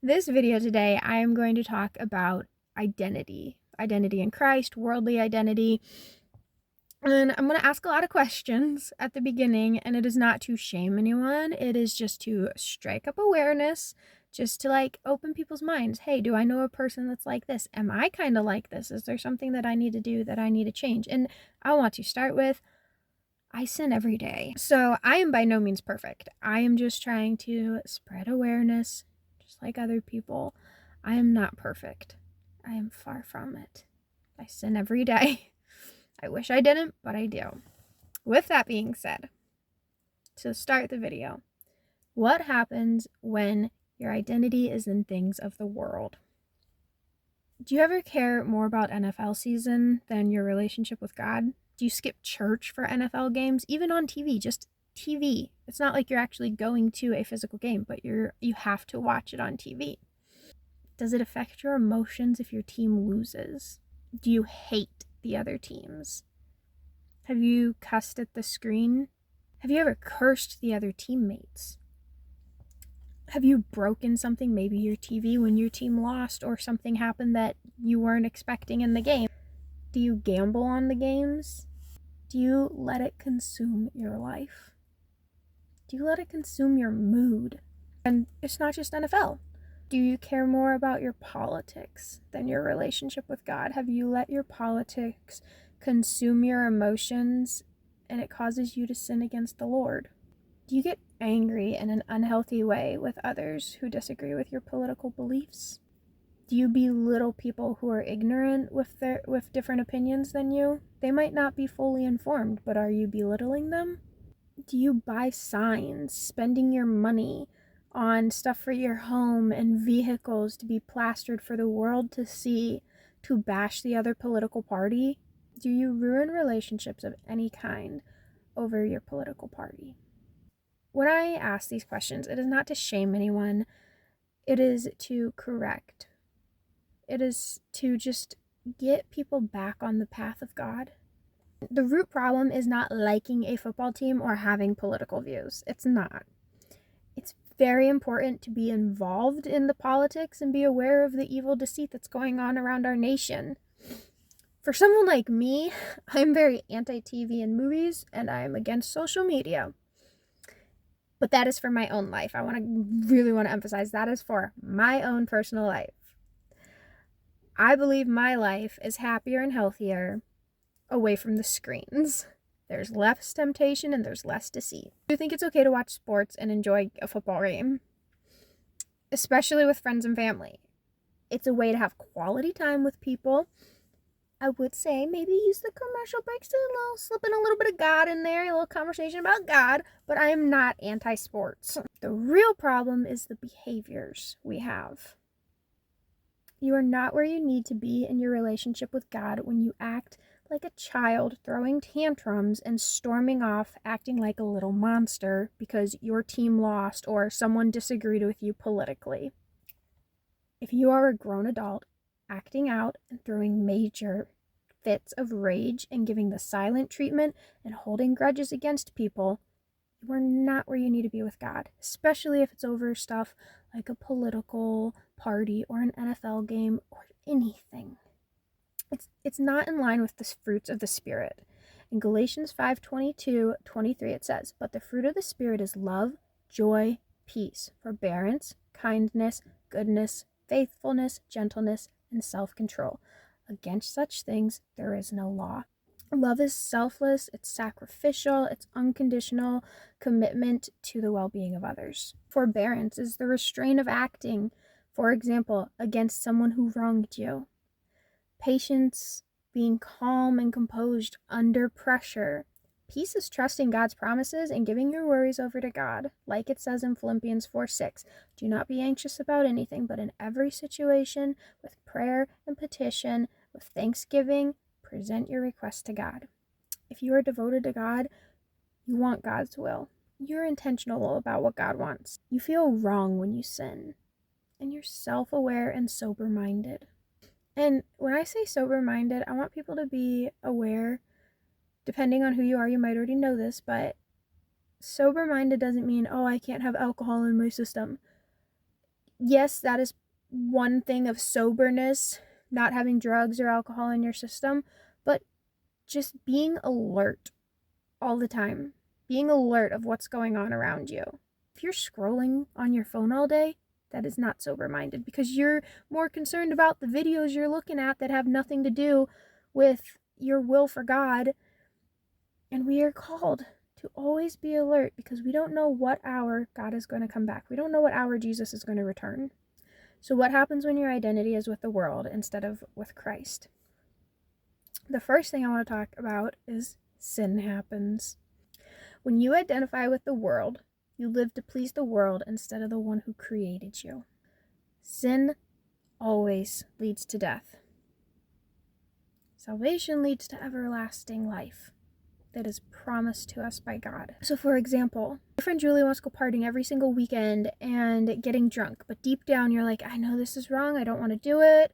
This video today, I am going to talk about identity in Christ, worldly identity. And I'm going to ask a lot of questions at the beginning, and it is not to shame anyone. It is just to strike up awareness, just to open people's minds. Hey, do I know a person that's like this? Am I kind of like this? Is there something that I need to do, that I need to change? And I want to start with, I sin every day. So I am by no means perfect. I am just trying to spread awareness, just like other people. I am not perfect. I am far from it. I sin every day. I wish I didn't, but I do. With that being said, to start the video, what happens when your identity is in things of the world? Do you ever care more about NFL season than your relationship with God? Do you skip church for NFL games? Even on TV, just TV. It's not like you're actually going to a physical game, but you have to watch it on TV. Does it affect your emotions if your team loses? Do you hate the other teams? Have you cussed at the screen? Have you ever cursed the other teammates? Have you broken something, maybe your TV, when your team lost or something happened that you weren't expecting in the game? Do you gamble on the games? Do you let it consume your life? Do you let it consume your mood? And it's not just NFL. Do you care more about your politics than your relationship with God? Have you let your politics consume your emotions and it causes you to sin against the Lord? Do you get angry in an unhealthy way with others who disagree with your political beliefs? Do you belittle people who are ignorant with different opinions than you? They might not be fully informed, but are you belittling them? Do you buy signs, spending your money on stuff for your home and vehicles to be plastered for the world to see, to bash the other political party? Do you ruin relationships of any kind over your political party? When I ask these questions, it is not to shame anyone. It is to correct. It is to just get people back on the path of God. The root problem is not liking a football team or having political views. It's not. It's very important to be involved in the politics and be aware of the evil deceit that's going on around our nation. For someone like me, I'm very anti-TV and movies, and I'm against social media. But that is for my own life. I really want to emphasize that is for my own personal life. I believe my life is happier and healthier away from the screens. There's less temptation and there's less deceit. I do think it's okay to watch sports and enjoy a football game, especially with friends and family. It's a way to have quality time with people. I would say maybe use the commercial breaks to slip in a little bit of God in there, a little conversation about God, but I am not anti-sports. The real problem is the behaviors we have. You are not where you need to be in your relationship with God when you act like a child, throwing tantrums and storming off, acting like a little monster because your team lost or someone disagreed with you politically. If you are a grown adult, acting out and throwing major fits of rage and giving the silent treatment and holding grudges against people, you are not where you need to be with God, especially if it's over stuff like a political party or an NFL game or anything. It's not in line with the fruits of the Spirit. In Galatians 5:22-23 it says, "But the fruit of the Spirit is love, joy, peace, forbearance, kindness, goodness, faithfulness, gentleness, and self-control. Against such things there is no law." Love is selfless, it's sacrificial, it's unconditional commitment to the well-being of others. Forbearance is the restraint of acting, for example, against someone who wronged you. Patience, being calm and composed under pressure. Peace is trusting God's promises and giving your worries over to God. Like it says in Philippians 4:6, "Do not be anxious about anything, but in every situation, with prayer and petition, with thanksgiving, present your requests to God." If you are devoted to God, you want God's will. You're intentional about what God wants. You feel wrong when you sin, and you're self-aware and sober-minded. And when I say sober-minded, I want people to be aware, depending on who you are, you might already know this, but sober-minded doesn't mean, oh, I can't have alcohol in my system. Yes, that is one thing of soberness, not having drugs or alcohol in your system, but just being alert all the time, being alert of what's going on around you. If you're scrolling on your phone all day, that is not sober-minded, because you're more concerned about the videos you're looking at that have nothing to do with your will for God. And we are called to always be alert, because we don't know what hour God is going to come back. We don't know what hour Jesus is going to return. So what happens when your identity is with the world instead of with Christ? The first thing I want to talk about is sin happens. When you identify with the world, you live to please the world instead of the one who created you. Sin always leads to death. Salvation leads to everlasting life that is promised to us by God. So for example, your friend Julie wants to go partying every single weekend and getting drunk, but deep down you're like, I know this is wrong, I don't want to do it,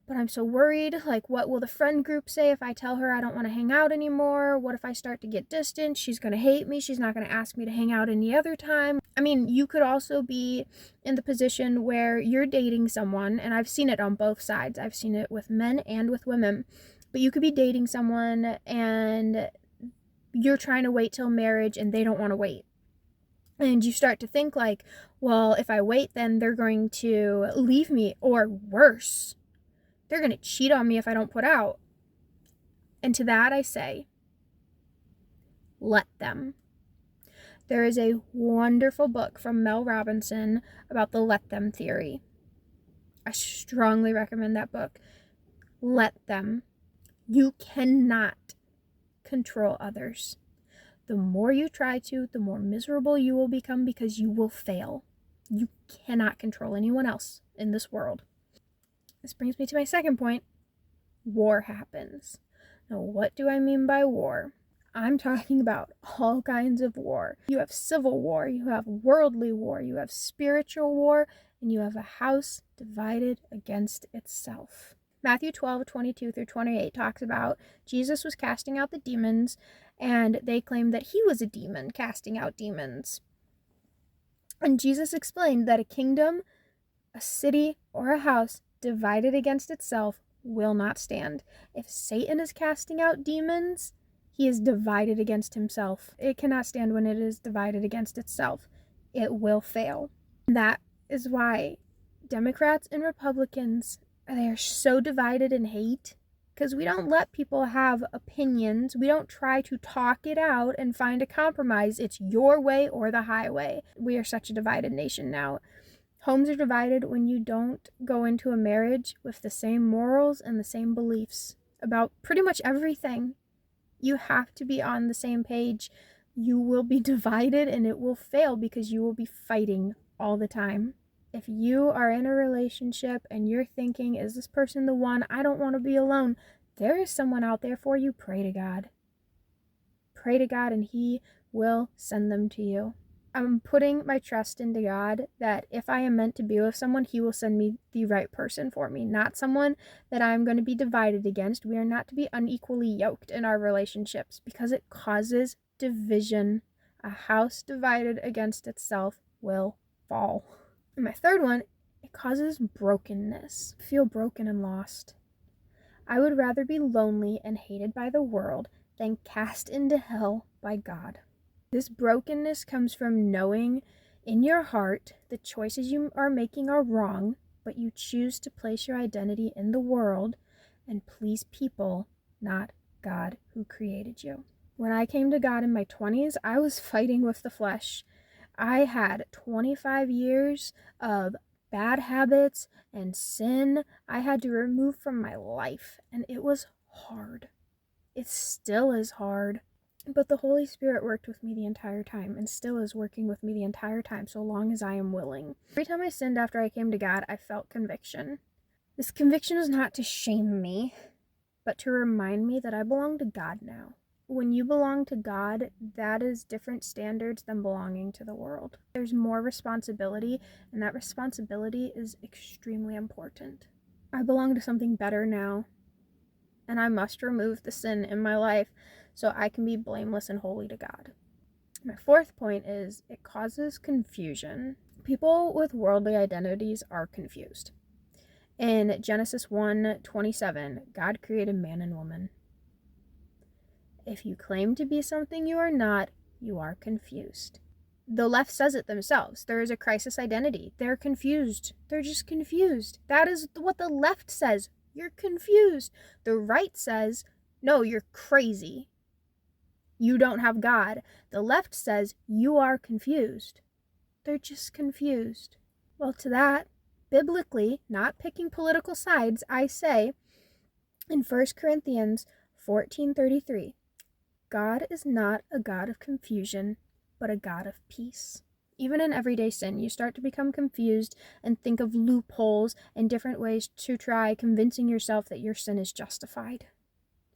but I'm so worried. Like, what will the friend group say if I tell her I don't want to hang out anymore? What if I start to get distant? She's going to hate me. She's not going to ask me to hang out any other time. I mean, you could also be in the position where you're dating someone, and I've seen it on both sides. I've seen it with men and with women. But you could be dating someone and you're trying to wait till marriage and they don't want to wait. And you start to think like, well, if I wait, then they're going to leave me, or worse, they're going to cheat on me if I don't put out. And to that I say, let them. There is a wonderful book from Mel Robinson about the let them theory. I strongly recommend that book. Let them. You cannot control others. The more you try to, the more miserable you will become, because you will fail. You cannot control anyone else in this world. This brings me to my second point. War happens. Now, what do I mean by war? I'm talking about all kinds of war. You have civil war, you have worldly war, you have spiritual war, and you have a house divided against itself. Matthew 12:22-28 talks about Jesus was casting out the demons, and they claimed that he was a demon casting out demons. And Jesus explained that a kingdom, a city, or a house divided against itself will not stand. If Satan is casting out demons, he is divided against himself. It cannot stand when it is divided against itself. It will fail. That is why Democrats and Republicans, they are so divided in hate, because we don't let people have opinions. We don't try to talk it out and find a compromise. It's your way or the highway. We are such a divided nation now. Homes are divided when you don't go into a marriage with the same morals and the same beliefs about pretty much everything. You have to be on the same page. You will be divided and it will fail, because you will be fighting all the time. If you are in a relationship and you're thinking, is this person the one? I don't want to be alone. There is someone out there for you. Pray to God. Pray to God and he will send them to you. I'm putting my trust into God that if I am meant to be with someone, he will send me the right person for me, not someone that I'm going to be divided against. We are not to be unequally yoked in our relationships, because it causes division. A house divided against itself will fall. And my third one, it causes brokenness. I feel broken and lost. I would rather be lonely and hated by the world than cast into hell by God. This brokenness comes from knowing in your heart the choices you are making are wrong, but you choose to place your identity in the world and please people, not God who created you. When I came to God in my 20s, I was fighting with the flesh. I had 25 years of bad habits and sin I had to remove from my life, and it was hard. It still is hard. But the Holy Spirit worked with me the entire time and still is working with me the entire time, so long as I am willing. Every time I sinned after I came to God, I felt conviction. This conviction is not to shame me, but to remind me that I belong to God now. When you belong to God, that is different standards than belonging to the world. There's more responsibility, and that responsibility is extremely important. I belong to something better now, and I must remove the sin in my life so I can be blameless and holy to God. My fourth point is it causes confusion. People with worldly identities are confused. In Genesis 1:27, God created man and woman. If you claim to be something you are not, you are confused. The left says it themselves. There is a crisis identity. They're confused. They're just confused. That is what the left says. You're confused. The right says, no, you're crazy. You don't have God. The left says, you are confused. They're just confused. Well, to that, biblically, not picking political sides, I say in 1 Corinthians 14:33, God is not a God of confusion, but a God of peace. Even in everyday sin, you start to become confused and think of loopholes and different ways to try convincing yourself that your sin is justified.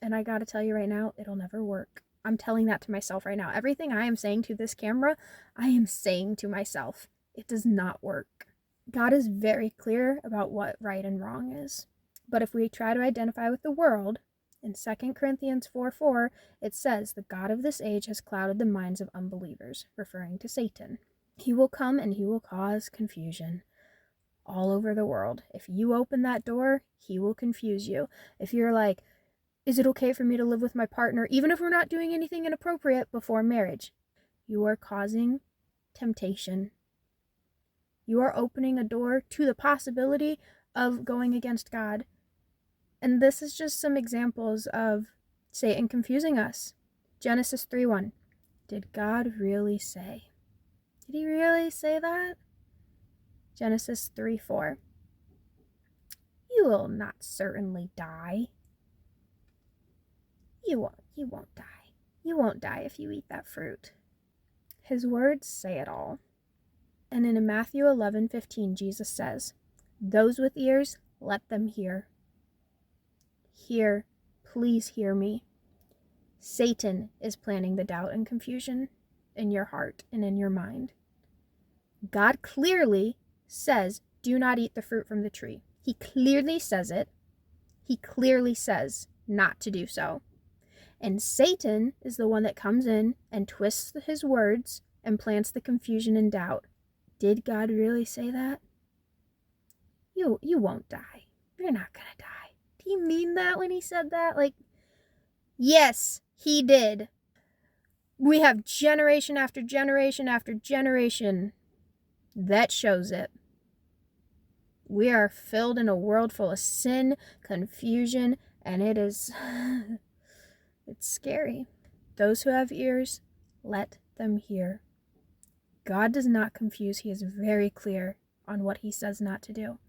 And I gotta tell you right now, it'll never work. I'm telling that to myself right now. Everything I am saying to this camera, I am saying to myself. It does not work. God is very clear about what right and wrong is. But if we try to identify with the world, in 2 Corinthians 4:4, it says, the God of this age has clouded the minds of unbelievers, referring to Satan. He will come and he will cause confusion all over the world. If you open that door, he will confuse you. If you're like, is it okay for me to live with my partner, even if we're not doing anything inappropriate before marriage? You are causing temptation. You are opening a door to the possibility of going against God. And this is just some examples of Satan confusing us. Genesis 3:1. Did God really say? Did he really say that? Genesis 3:4. You will not certainly die. You won't die. You won't die if you eat that fruit. His words say it all. And in Matthew 11:15, Jesus says, those with ears, let them hear. Hear, please hear me. Satan is planting the doubt and confusion in your heart and in your mind. God clearly says, do not eat the fruit from the tree. He clearly says it. He clearly says not to do so. And Satan is the one that comes in and twists his words and plants the confusion and doubt. Did God really say that? You won't die. You're not gonna die. Did he mean that when he said that? Like, yes, he did. We have generation after generation after generation that shows it. We are filled in a world full of sin, confusion, and it is, it's scary. Those who have ears, let them hear. God does not confuse. He is very clear on what he says not to do.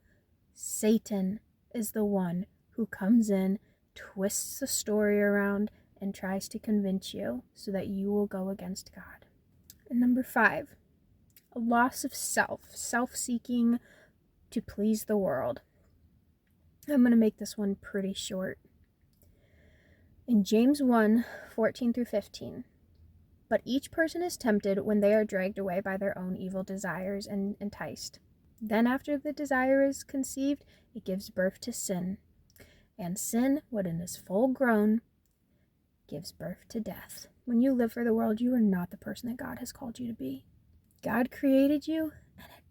Satan is the one who comes in, twists the story around, and tries to convince you so that you will go against God. And number 5, a loss of self-seeking to please the world. I'm going to make this one pretty short. In James 1:14-15, but each person is tempted when they are dragged away by their own evil desires and enticed. Then after the desire is conceived, it gives birth to sin. And sin, when it is full grown, gives birth to death. When you live for the world, you are not the person that God has called you to be. God created you, and at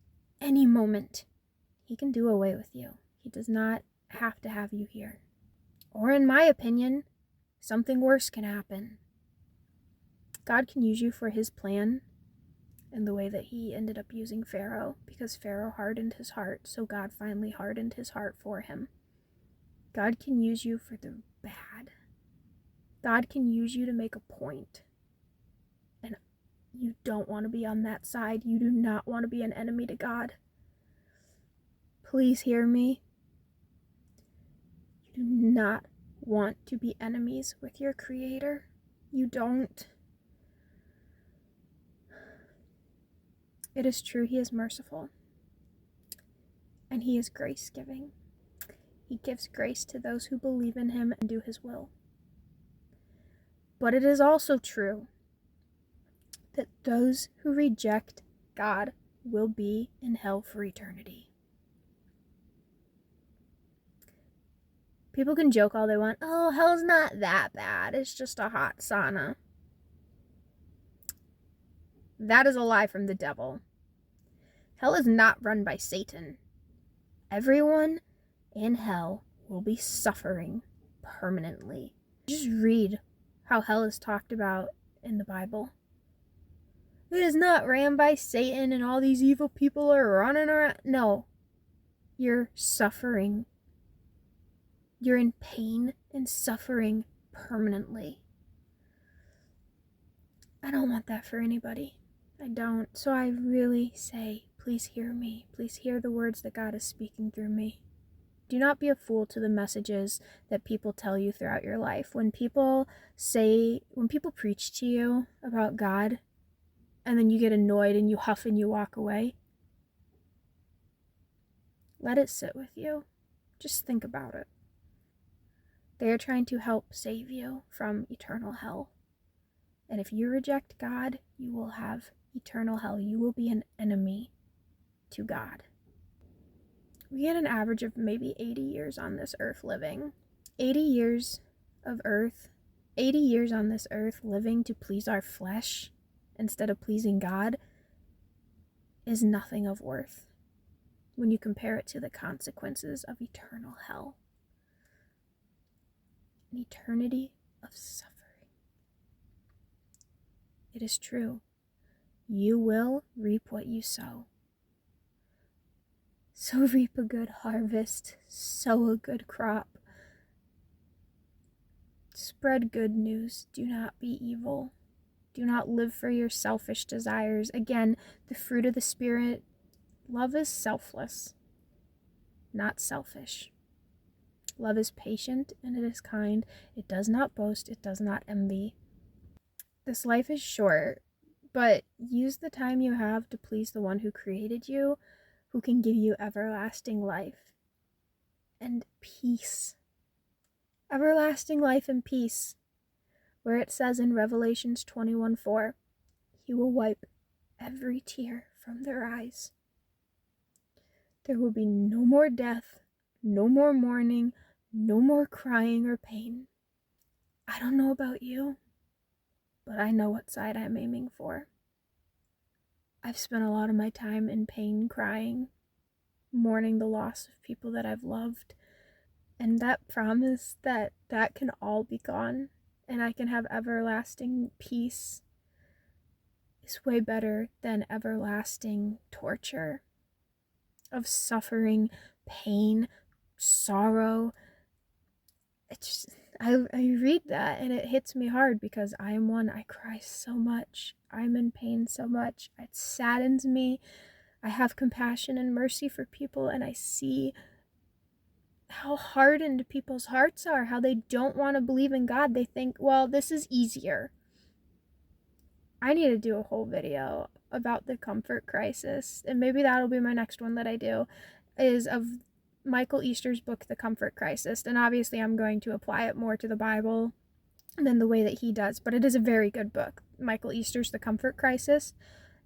any moment, he can do away with you. He does not have to have you here. Or in my opinion, something worse can happen. God can use you for his plan in the way that he ended up using Pharaoh, because Pharaoh hardened his heart, so God finally hardened his heart for him. God can use you for the bad. God can use you to make a point. And you don't want to be on that side. You do not want to be an enemy to God. Please hear me. You do not want to be enemies with your Creator. You don't. It is true, he is merciful. And he is grace-giving. He gives grace to those who believe in him and do his will. But it is also true that those who reject God will be in hell for eternity. People can joke all they want. Oh, hell's not that bad. It's just a hot sauna. That is a lie from the devil. Hell is not run by Satan. Everyone in hell will be suffering permanently. Just read how hell is talked about in the Bible. It is not ran by Satan and all these evil people are running around. No. You're suffering. You're in pain and suffering permanently. I don't want that for anybody. I don't. So I really say, please hear me. Please hear the words that God is speaking through me. Do not be a fool to the messages that people tell you throughout your life. When people preach to you about God, and then you get annoyed and you huff and you walk away, let it sit with you. Just think about it. They are trying to help save you from eternal hell. And if you reject God, you will have eternal hell. You will be an enemy to God. We get an average of maybe 80 years on this earth living. 80 years of earth, 80 years on this earth living to please our flesh instead of pleasing God is nothing of worth when you compare it to the consequences of eternal hell. An eternity of suffering. It is true. You will reap what you sow. So reap a good harvest, sow a good crop. Spread good news. Do not be evil. Do not live for your selfish desires. Again, the fruit of the Spirit, love is selfless, not selfish. Love is patient and it is kind. It does not boast. It does not envy. This life is short, but use the time you have to please the one who created you, who can give you everlasting life and peace. Everlasting life and peace, where it says in Revelations 21:4, He will wipe every tear from their eyes. There will be no more death, no more mourning, no more crying or pain. I don't know about you, but I know what side I'm aiming for. I've spent a lot of my time in pain, crying, mourning the loss of people that I've loved, and that promise that that can all be gone and I can have everlasting peace is way better than everlasting torture of suffering, pain, sorrow. I read that and it hits me hard because I am one. I cry so much. I'm in pain so much. It saddens me. I have compassion and mercy for people, and I see how hardened people's hearts are, how they don't want to believe in God. They think, well, this is easier. I need to do a whole video about the comfort crisis, and maybe that'll be my next one that I do, is of Michael Easter's book, The Comfort Crisis. And obviously I'm going to apply it more to the Bible than the way that he does, but it is a very good book, Michael Easter's The Comfort Crisis.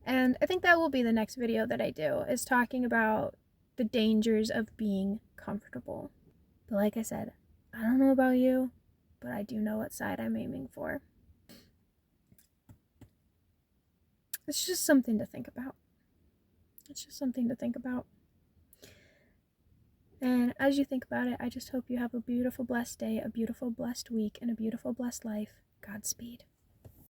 And I think that will be the next video that I do, is talking about the dangers of being comfortable. But like I said, I don't know about you, but I do know what side I'm aiming for. It's just something to think about. It's just something to think about. And as you think about it, I just hope you have a beautiful, blessed day, a beautiful, blessed week, and a beautiful, blessed life. Godspeed.